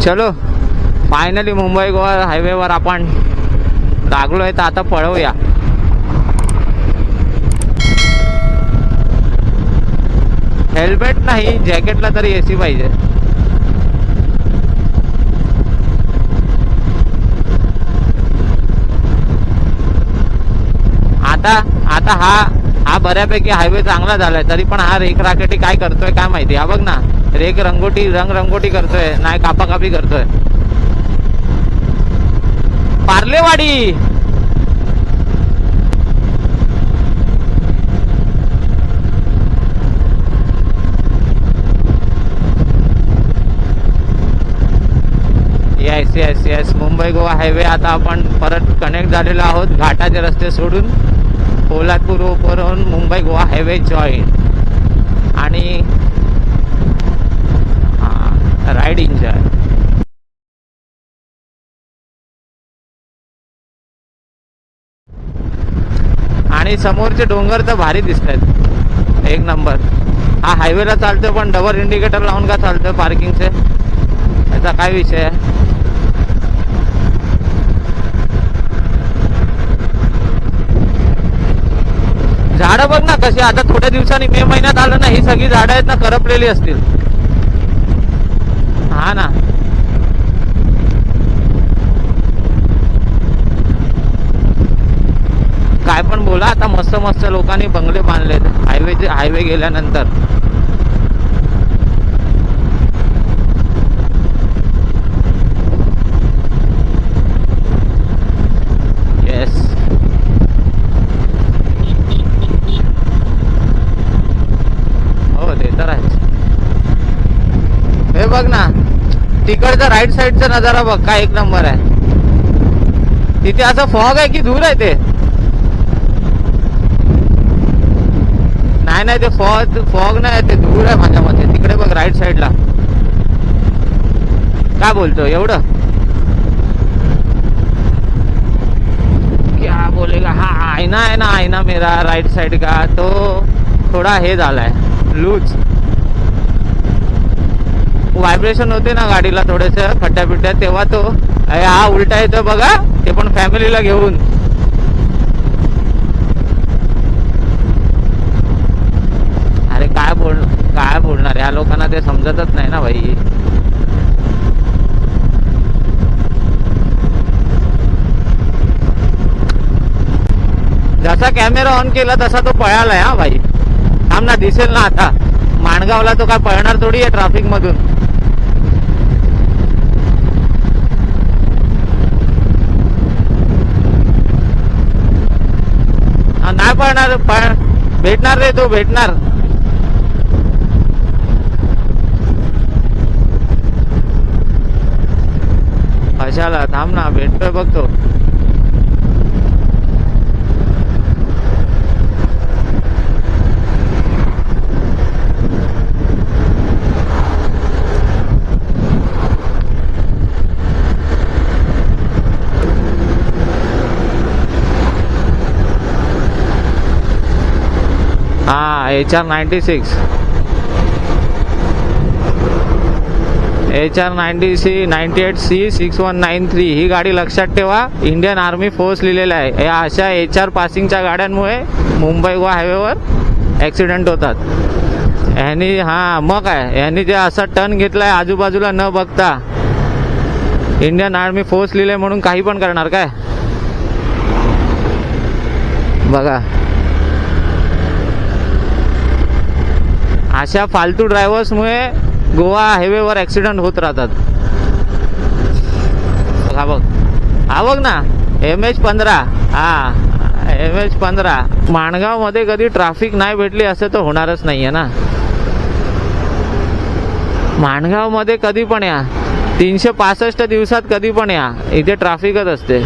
चलो फायनली मुंबई गोवा हायवेवर आपण लागलोय, तर आता पळवूया. हेल्मेट नाही, जॅकेटला तरी एसी पाहिजे. आता हा बऱ्यापैकी हायवे चांगला झालाय, तरी पण हा रेख राकेटी काय करतोय काय माहिती. हा बघ ना, रेख रंगरंगोटी करतोय, नाही कापाकापी करतोय. पार्लेवाडी येस मुंबई गोवा हायवे. आता आपण परत कनेक्ट झालेलो आहोत घाटाचे रस्ते सोडून. पोलादपूर वरून मुंबई गोवा हायवे जॉईन आणि राईड एन्जॉय. आणि समोरचे डोंगर तर भारी दिसत आहेत, एक नंबर. हा हायवेला चालतोय पण डबल इंडिकेटर लावून का चालतोय पार्किंगचे, याचा काय विषय आहे. झाडं बघ ना कशी, आता थोड्या दिवसांनी मे महिन्यात आलं ना, ही सगळी झाडं आहेत ना करपलेली असतील. हा ना, काय पण बोला. आता मस्त मस्त लोकांनी बंगले बांधलेत हायवे गेल्यानंतर. येस, हो ते तर आहेच. हे बघ ना, तिकडचा राईट साईडचा नजारा बघ, काय एक नंबर आहे. तिथे असं फॉग आहे की दूर आहे ते. नाही ते फॉग नाही, ते दूर आहे माझ्या मते. तिकडे बघ राईट साईडला. काय बोलतो एवढं, क्या बोलेगा. हा आईना आहे ना, आईना मेरा राईट साइड का, तो थोडा हे झालाय लूज. व्हायब्रेशन होते ना गाडीला थोडेसे खड्ड्या तेव्हा तो हा उलटा येतो बघा, ते पण फॅमिलीला घेऊन. अरे काय बोलणार या लोकांना, ते समजतच नाही ना भाई. जसा कॅमेरा ऑन केला तसा तो पळालाय. हा भाई थांब ना, दिसेल ना आता. माणगावला तो काय पळणार थोडी आहे ट्रॅफिक मधून. नाही पळणार, भेटणार रे तो, भेटणार. कशाला, थांब ना, भेटतोय बघतो. हा HR96 98C6193 ही गाडी लक्षात ठेवा. इंडियन आर्मी फोर्स लिहिलेला आहे. या अशा HR पासिंगच्या गाड्यांमुळे मुंबई गोवा हायवेवर ऍक्सिडेंट होतात. ह्यांनी मग काय, ह्यांनी जे असा टर्न घेतलाय आजूबाजूला न बघता, इंडियन आर्मी फोर्स लिहिले म्हणून काही पण करणार काय बघा. अशा फालतू ड्रायव्हर्समुळे गोवा हायवेवर ऍक्सिडेंट होत राहतात. हा बघ ना, MH15. MH15 माणगाव मध्ये कधी ट्रॅफिक नाही भेटली असं तर होणारच नाहीये ना. माणगाव मध्ये कधी पण या, 365 दिवसात कधी पण या, इथे ट्रॅफिकच असते.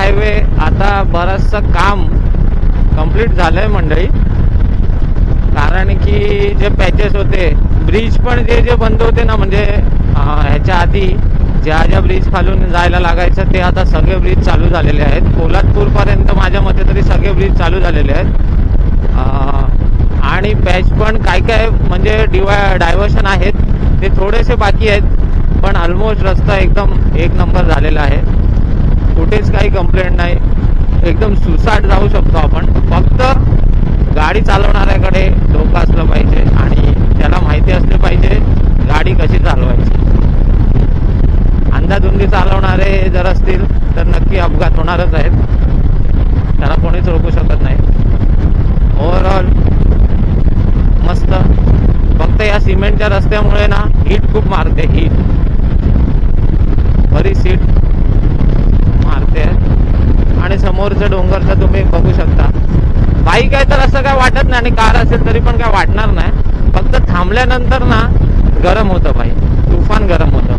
हायवे आता बरंचसं काम कंप्लीट झालंय मंडळी. कारण की जे पॅचेस होते, ब्रिज पण जे बंद होते ना, म्हणजे ह्याच्या आधी ज्या ब्रिज खालून जायला लागायचं ते आता सगळे ब्रिज चालू झालेले आहेत. पोलादपूरपर्यंत माझ्या मते तरी सगळे ब्रिज चालू झालेले आहेत. आणि पॅच पण काय म्हणजे डायव्हर्शन आहेत ते थोडेसे बाकी आहेत, पण ऑलमोस्ट रस्ता एकदम एक नंबर झालेला आहे. कुठेच काही कंप्लेंट नाही, एकदम सुसाट जाऊ शकतो आपण. फक्त गाडी चालवणाऱ्याकडे डोकं असलं पाहिजे आणि त्याला माहिती असले पाहिजे गाडी कशी चालवायची. अंधाधुंदी चालवणारे जर असतील तर नक्की अपघात होणारच आहेत, त्याला कोणीच रोखू शकत नाही. ओव्हरऑल मस्त. फक्त या सिमेंटच्या रस्त्यामुळे ना हीट खूप मारते, हीट बरीच हीट मारते. आणि समोरचं डोंगरचं तुम्ही बघू शकता. बाईक आहे तर असं काय वाटत नाही, आणि कार असेल तरी पण काय वाटणार नाही. फक्त थांबल्यानंतर ना गरम होतं भाई, तुफान गरम होतं.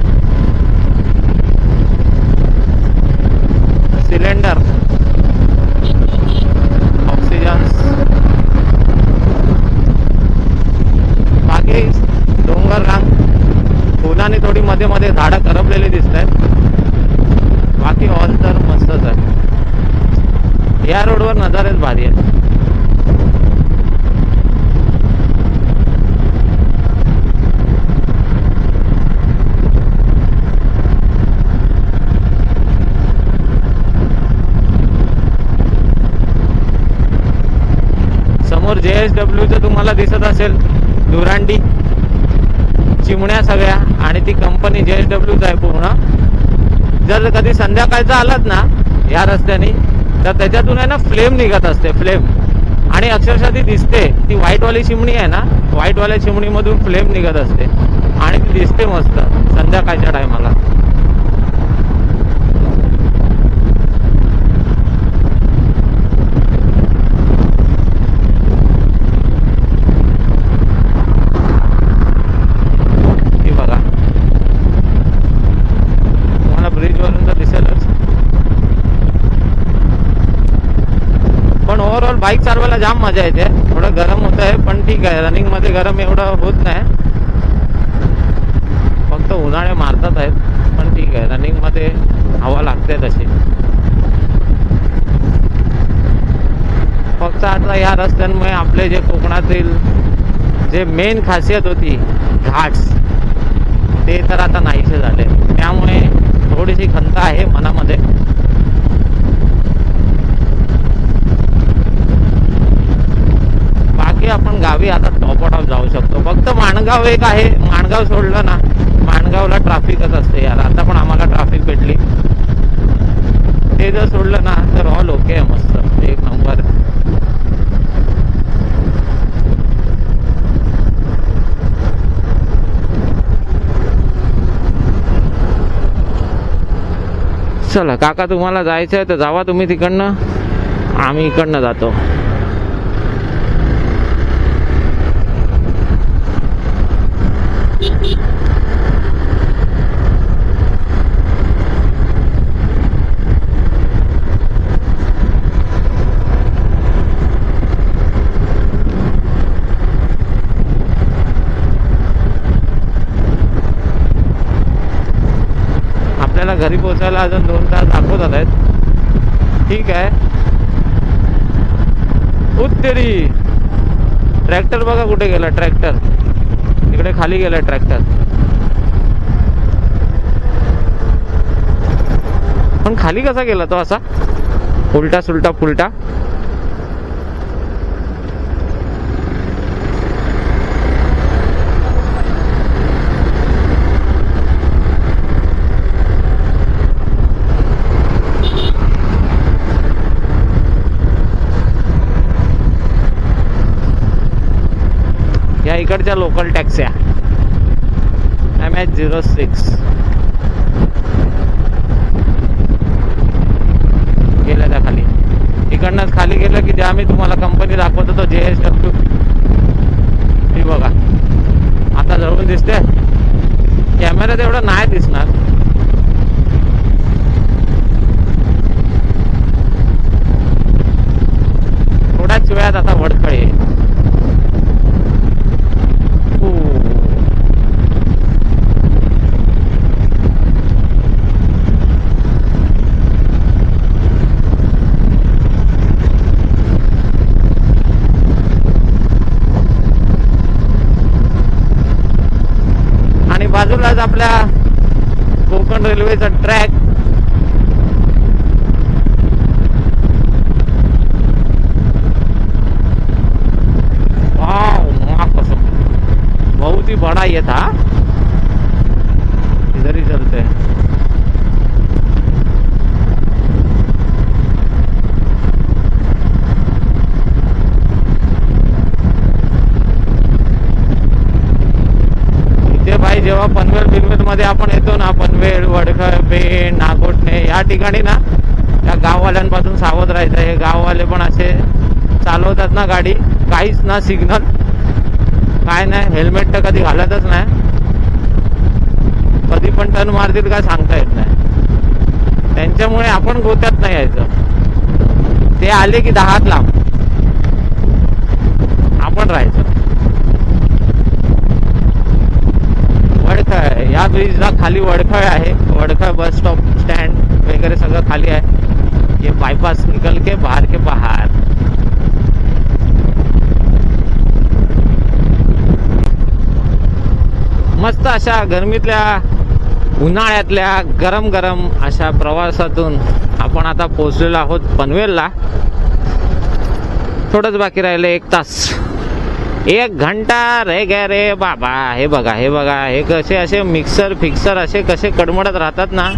सिलेंडर ऑक्सिजन, बाकी डोंगर रांग फुलाने थोडी मध्ये मध्ये झाडं करपलेली दिसत आहेत. बाकी ऑल तर मस्तच आहे. या रोडवर नजारेच भारी आहेत. समोर JSWचं तुम्हाला दिसत असेल, दुरांडी चिमण्या सगळ्या, आणि ती कंपनी JSWच आहे पूर्ण. जर कधी संध्याकाळचा आलात ना या रस्त्याने तर त्याच्यातून आहे ना फ्लेम निघत असते, फ्लेम. आणि अक्षरशः ती दिसते, ती व्हाईटवाली चिमणी आहे ना, व्हाईटवाल्या चिमणीमधून फ्लेम निघत असते आणि ती दिसते मस्त संध्याकाळच्या टायमाला. बाईक चालवायला जाम मजा येते. थोडं गरम होत आहे पण ठीक आहे, रनिंग मध्ये गरम एवढं होत नाही. फक्त उन्हाळे मारतात आहेत पण ठीक आहे, रनिंग मध्ये हवा लागते तशी. फक्त आता या रस्त्यांमुळे आपले जे कोकणातील जे मेन खासियत होती घाट्स, ते तर आता नाहीसे झाले. त्यामुळे थोडीशी खंत आहे मनामध्ये. आपण गावी आता टॉप ऑफ जाऊ शकतो. फक्त माणगाव एक आहे, माणगाव सोडलं ना, माणगावला ट्रॅफिकच असते यार. आता पण आम्हाला ट्रॅफिक भेटली, ते जर सोडलं ना तर ऑल ओके आहे, मस्त एक नंबर. चला काका, तुम्हाला जायचं आहे तर जावा तुम्ही तिकडनं, आम्ही इकडनं जातो. आपल्याला घरी पोहोचायला अजून 2 तास दाखवतात आहेत. ठीक आहे. उत्तरी ट्रॅक्टर बघा कुठे गेला, ट्रॅक्टर इकडे खाली गेला ट्रॅक्टर. पण खाली कसा गेला तो असा उलटा सुलटा फुलटा? या इकडच्या लोकल टॅक्स्या MH06 गेल्या त्या खाली. इकडनंच खाली गेलं की ज्या मी तुम्हाला कंपनी दाखवत होतो JSW, ही बघा आता जवळ दिसते. कॅमेऱ्यात एवढं नाही दिसणार. थोड्याच वेळात आता वडखळे. आणि बाजूलाच आपल्या कोकण रेल्वेचा ट्रॅक. बहुत ही बड़ा ये था, इधर ही चलते हैं. इथे भाई जेव्हा पनवेल बिनवेल मध्ये आपण येतो ना, पनवेल, वडखळ, पेण, नागोठणे या ठिकाणी ना, त्या गाववाल्यांपासून सावध राहायचं. हे गाववाले पण असे चालवतात ना गाडी, काहीच ना सिग्नल काय नाही, हेल्मेट तर कधी घालतच नाही, कधी पण टर्न मारतील काय सांगता येत नाही. त्यांच्यामुळे आपण गोत्यात नाही यायचं. ते आले की 10 लांब आपण राहायचं. वडखळ या ब्रिजला खाली वडखळ आहे. वडखळ बस स्टॉप स्टँड वगैरे सगळं खाली आहे. ये बायपास निकल के बाहर के बाहर. मस्त अशा गरमीतल्या उन्हाळ्यातल्या गरम गरम अशा प्रवासातून आपण आता पोहोचलेलो आहोत पनवेलला. थोडंच बाकी राहिलं, 1 तास, 1 घंटा रह गया रे बाबा. हे बघा, हे बघा, हे कसे असे मिक्सर फिक्सर असे कसे कडमडत राहतात ना.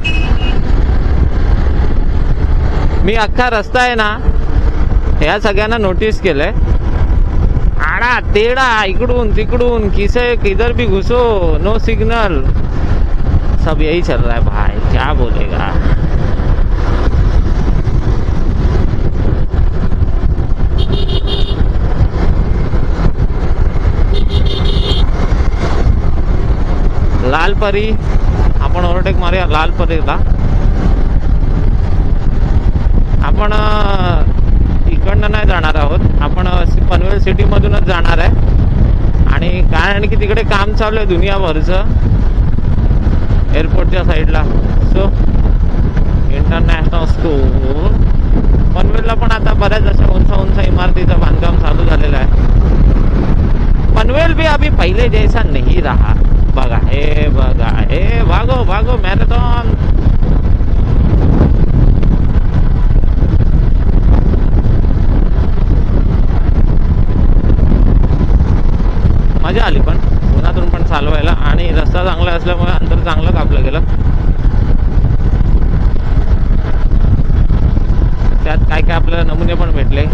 मी अख्खा रस्ता आहे ना या सगळ्यांना नोटीस केलंय. आड़ा तेड़ा इकडून तिकडून किसे किधर भी घुसो, नो सिग्नल, सब यही चल रहा है भाई, क्या बोलेगा. लालपरी आपण ओव्हरटेक मारूया. लालपरीला आपण इकडनं नाही जाणार आहोत, आपण पनवेल सिटी मधूनच जाणार आहे. आणि कारण की तिकडे काम चालू आहे दुनियाभरचं एअरपोर्टच्या साईडला. सो इंटरनॅशनल स्कूल पनवेलला पण आता बऱ्याच अशा उंच उंच इमारतीचं बांधकाम चालू झालेलं आहे. पनवेल भी अभी पहिले जैसा नहीं रहा. बघा हे बघा, हे भागो भागो मॅरेथॉन. मजा आली पण उन्हातून पण चालवायला, आणि रस्ता चांगला असल्यामुळे अंतर चांगलं कापलं गेलं. त्यात काय काय आपल्याला नमुने पण भेटले.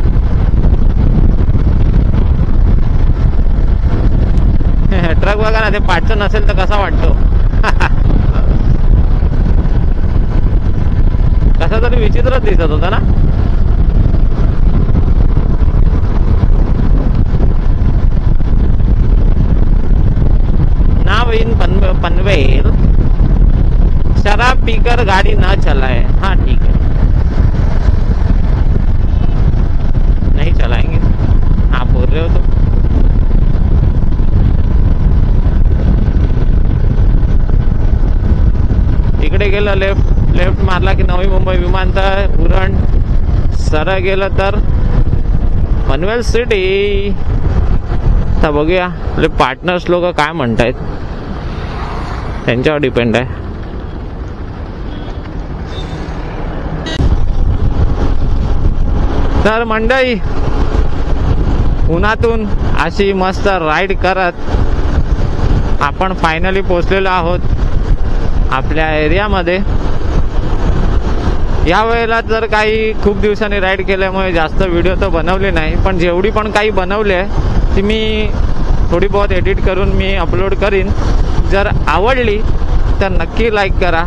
ट्रक बघा ना, ते पाठचं नसेल तर कसा वाटतो. कसा तरी विचित्रच दिसत होता ना. इन पनवेल शराब पीकर गाड़ी ना चलाए. हाँ ठीक है, नहीं चलाएंगे, आप बोल रहे हो तो. इकडे गेलं लेफ्ट मारला की नवी मुंबई विमानतळ, उरण. सरळ गेलं तर पनवेल सिटी. आता बघूया आपले पार्टनर्स लोक काय म्हणतायत, त्यांच्यावर डिपेंड आहे. तर मंडळी, उन्हातून अशी मस्त राईड करत आपण फायनली पोहोचलेलो आहोत आपल्या एरियामध्ये. यावेळेला तर काही खूप दिवसांनी राईड केल्यामुळे जास्त व्हिडिओ तर बनवले नाही, पण जेवढी पण काही बनवली आहे ती मी थोडी बहुत एडिट करून मी अपलोड करीन. जर आवडली तर नक्की लाईक करा,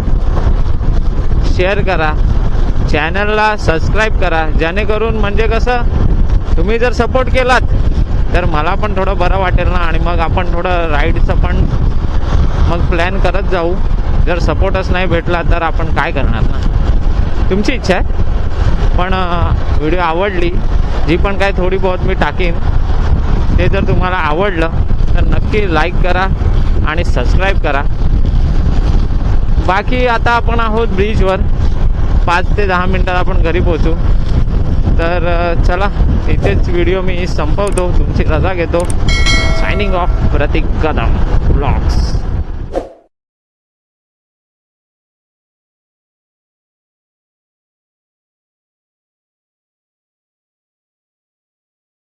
शेअर करा, चॅनलला सबस्क्राईब करा, जेणेकरून म्हणजे कसं तुम्ही जर सपोर्ट केलात तर मला पण थोडं बरं वाटेल ना. आणि मग आपण थोडं राईडचं पण मग प्लॅन करत जाऊ. जर सपोर्टच नाही भेटला तर आपण काय करणार ना. तुमची इच्छा आहे. पण व्हिडिओ आवडली, जी पण काय थोडी बहुत मी टाकीन ते जर तुम्हाला आवडलं तर नक्की लाईक करा आणि सबस्क्राईब करा. बाकी आता आपण आहोत ब्रिजवर, 5 ते 10 मिनटात आपण घरी पोहोचू. तर चला इथेच व्हिडिओ मी संपवतो, तुमची रजा घेतो. सायनिंग ऑफ, प्रतीक कदम ब्लॉग्स.